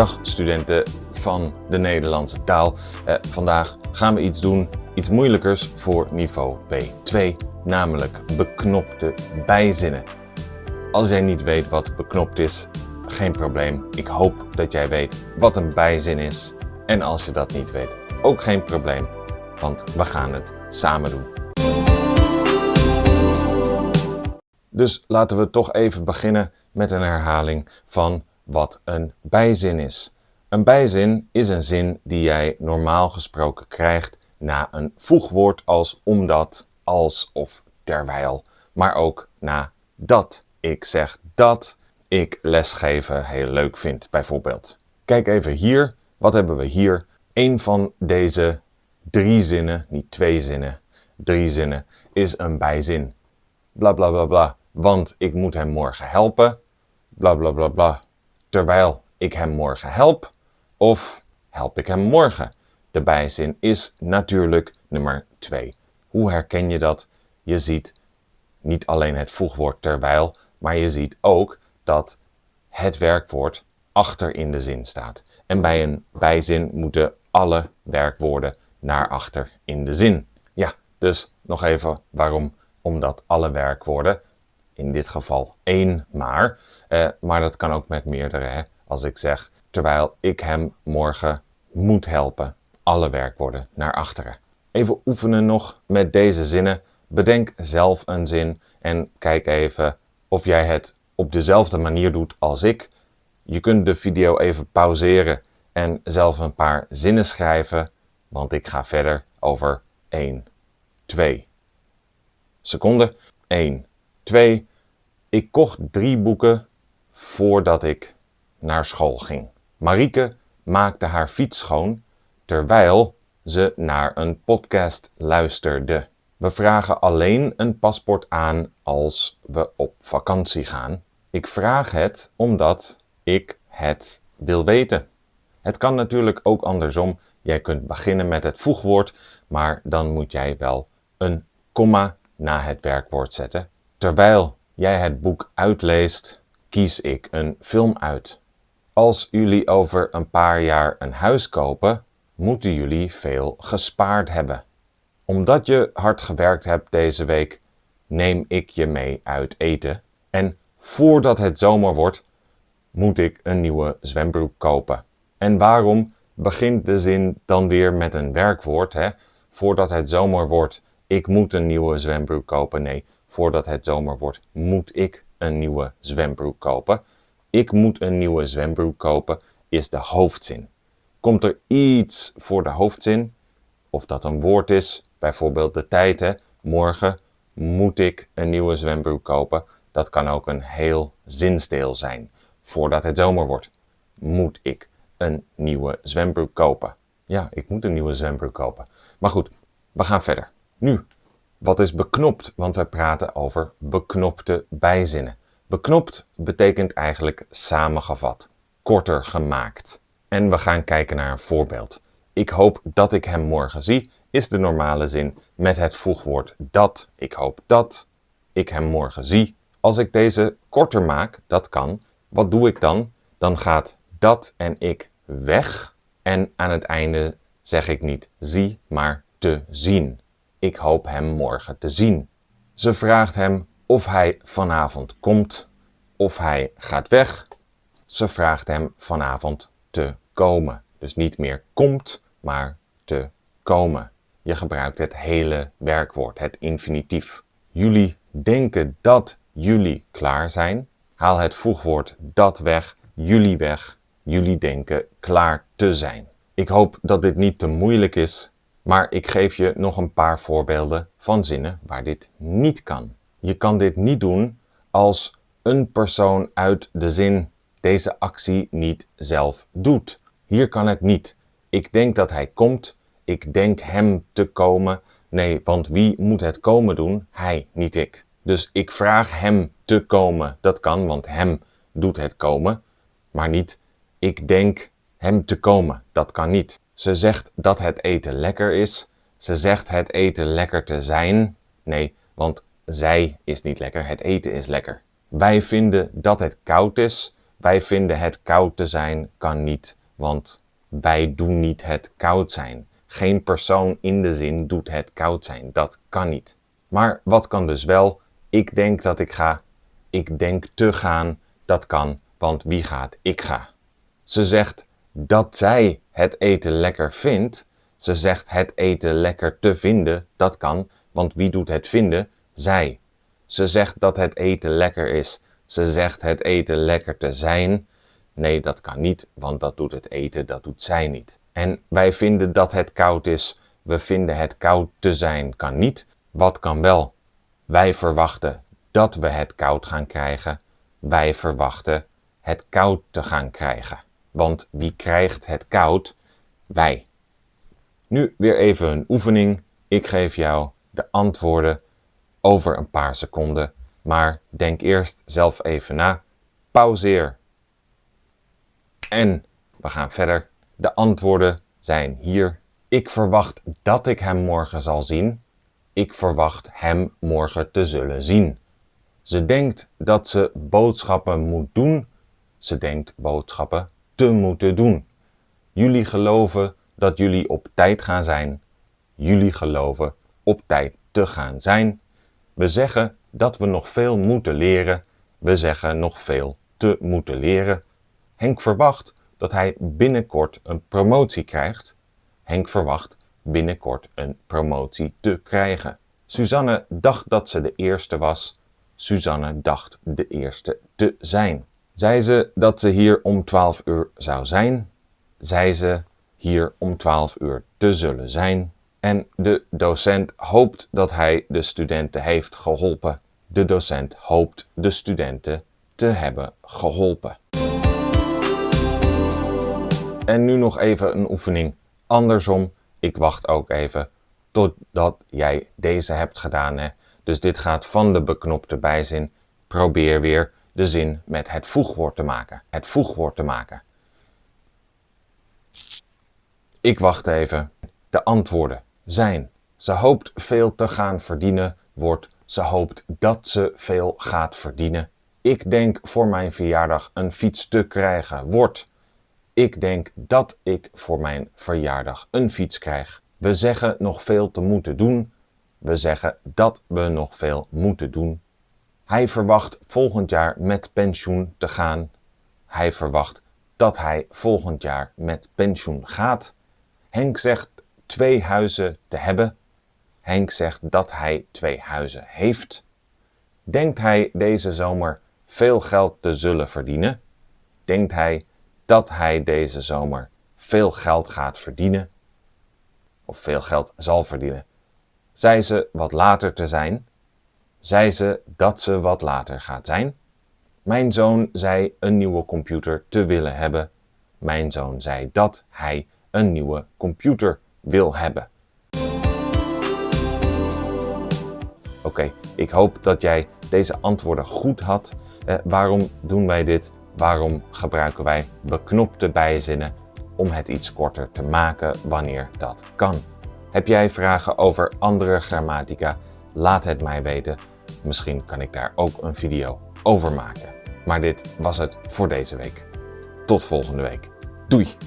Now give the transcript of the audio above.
Dag studenten van de Nederlandse taal. Vandaag gaan we iets doen, iets moeilijkers voor niveau B2, namelijk beknopte bijzinnen. Als jij niet weet wat beknopt is, geen probleem. Ik hoop dat jij weet wat een bijzin is. En als je dat niet weet, ook geen probleem, want we gaan het samen doen. Dus laten we toch even beginnen met een herhaling van wat een bijzin is. Een bijzin is een zin die jij normaal gesproken krijgt na een voegwoord als omdat, als of terwijl, maar ook na dat. Ik zeg dat ik lesgeven heel leuk vind, bijvoorbeeld. Kijk even hier. Wat hebben we hier? Eén van deze 3 zinnen, niet 2 zinnen, 3 zinnen, is een bijzin. Bla bla bla bla, want ik moet hem morgen helpen. Bla bla bla bla, terwijl ik hem morgen help. Of help ik hem morgen? De bijzin is natuurlijk nummer 2. Hoe herken je dat? Je ziet niet alleen het voegwoord terwijl, maar je ziet ook dat het werkwoord achter in de zin staat. En bij een bijzin moeten alle werkwoorden naar achter in de zin. Ja, dus nog even waarom? Omdat alle werkwoorden, in dit geval 1 maar dat kan ook met meerdere. Hè? Als ik zeg, terwijl ik hem morgen moet helpen, alle werkwoorden naar achteren. Even oefenen nog met deze zinnen. Bedenk zelf een zin en kijk even of jij het op dezelfde manier doet als ik. Je kunt de video even pauzeren en zelf een paar zinnen schrijven, want ik ga verder over 1, 2 seconden. 1, 2. Ik kocht 3 boeken voordat ik naar school ging. Marieke maakte haar fiets schoon terwijl ze naar een podcast luisterde. We vragen alleen een paspoort aan als we op vakantie gaan. Ik vraag het omdat ik het wil weten. Het kan natuurlijk ook andersom. Jij kunt beginnen met het voegwoord, maar dan moet jij wel een komma na het werkwoord zetten. Terwijl jij het boek uitleest, kies ik een film uit. Als jullie over een paar jaar een huis kopen, moeten jullie veel gespaard hebben. Omdat je hard gewerkt hebt deze week, neem ik je mee uit eten. En voordat het zomer wordt, moet ik een nieuwe zwembroek kopen. En waarom begint de zin dan weer met een werkwoord? Hè? Voordat het zomer wordt, ik moet een nieuwe zwembroek kopen. Nee, voordat het zomer wordt, moet ik een nieuwe zwembroek kopen. Ik moet een nieuwe zwembroek kopen is de hoofdzin. Komt er iets voor de hoofdzin, of dat een woord is, bijvoorbeeld de tijd, hè? Morgen moet ik een nieuwe zwembroek kopen. Dat kan ook een heel zinsdeel zijn. Voordat het zomer wordt, moet ik een nieuwe zwembroek kopen. Ja, ik moet een nieuwe zwembroek kopen. Maar goed, we gaan verder. Nu, wat is beknopt? Want we praten over beknopte bijzinnen. Beknopt betekent eigenlijk samengevat, korter gemaakt. En we gaan kijken naar een voorbeeld. Ik hoop dat ik hem morgen zie, is de normale zin met het voegwoord dat. Ik hoop dat ik hem morgen zie. Als ik deze korter maak, dat kan. Wat doe ik dan? Dan gaat dat en ik weg. En aan het einde zeg ik niet zie, maar te zien. Ik hoop hem morgen te zien. Ze vraagt hem of hij vanavond komt, of hij gaat weg. Ze vraagt hem vanavond te komen. Dus niet meer komt, maar te komen. Je gebruikt het hele werkwoord, het infinitief. Jullie denken dat jullie klaar zijn. Haal het voegwoord dat weg, jullie weg. Jullie denken klaar te zijn. Ik hoop dat dit niet te moeilijk is, maar ik geef je nog een paar voorbeelden van zinnen waar dit niet kan. Je kan dit niet doen als een persoon uit de zin deze actie niet zelf doet. Hier kan het niet. Ik denk dat hij komt. Ik denk hem te komen. Nee, want wie moet het komen doen? Hij, niet ik. Dus ik vraag hem te komen. Dat kan, want hem doet het komen. Maar niet, ik denk hem te komen. Dat kan niet. Ze zegt dat het eten lekker is. Ze zegt het eten lekker te zijn. Nee, want zij is niet lekker. Het eten is lekker. Wij vinden dat het koud is. Wij vinden het koud te zijn kan niet, want wij doen niet het koud zijn. Geen persoon in de zin doet het koud zijn. Dat kan niet. Maar wat kan dus wel? Ik denk dat ik ga. Ik denk te gaan. Dat kan, want wie gaat? Ik ga. Ze zegt dat zij het eten lekker vindt. Ze zegt het eten lekker te vinden. Dat kan, want wie doet het vinden? Zij. Ze zegt dat het eten lekker is. Ze zegt het eten lekker te zijn. Nee, dat kan niet, want dat doet het eten, dat doet zij niet. En wij vinden dat het koud is. We vinden het koud te zijn kan niet. Wat kan wel? Wij verwachten dat we het koud gaan krijgen. Wij verwachten het koud te gaan krijgen. Want wie krijgt het koud? Wij. Nu weer even een oefening. Ik geef jou de antwoorden over een paar seconden. Maar denk eerst zelf even na. Pauzeer. En we gaan verder. De antwoorden zijn hier. Ik verwacht dat ik hem morgen zal zien. Ik verwacht hem morgen te zullen zien. Ze denkt dat ze boodschappen moet doen. Ze denkt boodschappen te moeten doen. Jullie geloven dat jullie op tijd gaan zijn. Jullie geloven op tijd te gaan zijn. We zeggen dat we nog veel moeten leren. We zeggen nog veel te moeten leren. Henk verwacht dat hij binnenkort een promotie krijgt. Henk verwacht binnenkort een promotie te krijgen. Suzanne dacht dat ze de eerste was. Suzanne dacht de eerste te zijn. Zei ze dat ze hier om 12 uur zou zijn? Zei ze hier om 12 uur te zullen zijn? En de docent hoopt dat hij de studenten heeft geholpen. De docent hoopt de studenten te hebben geholpen. En nu nog even een oefening andersom. Ik wacht ook even totdat jij deze hebt gedaan. Hè? Dus dit gaat van de beknopte bijzin. Probeer weer de zin met het voegwoord te maken. Het voegwoord te maken. Ik wacht even. De antwoorden zijn: ze hoopt veel te gaan verdienen, wordt ze hoopt dat ze veel gaat verdienen. Ik denk voor mijn verjaardag een fiets te krijgen, wordt ik denk dat ik voor mijn verjaardag een fiets krijg. We zeggen nog veel te moeten doen. We zeggen dat we nog veel moeten doen. Hij verwacht volgend jaar met pensioen te gaan. Hij verwacht dat hij volgend jaar met pensioen gaat. Henk zegt 2 huizen te hebben. Henk zegt dat hij 2 huizen heeft. Denkt hij deze zomer veel geld te zullen verdienen? Denkt hij dat hij deze zomer veel geld gaat verdienen? Of veel geld zal verdienen? Zei ze wat later te zijn? Zei ze dat ze wat later gaat zijn? Mijn zoon zei een nieuwe computer te willen hebben. Mijn zoon zei dat hij een nieuwe computer wil hebben. Oké, ik hoop dat jij deze antwoorden goed had. Waarom doen wij dit? Waarom gebruiken wij beknopte bijzinnen om het iets korter te maken wanneer dat kan? Heb jij vragen over andere grammatica? Laat het mij weten. Misschien kan ik daar ook een video over maken. Maar dit was het voor deze week. Tot volgende week. Doei!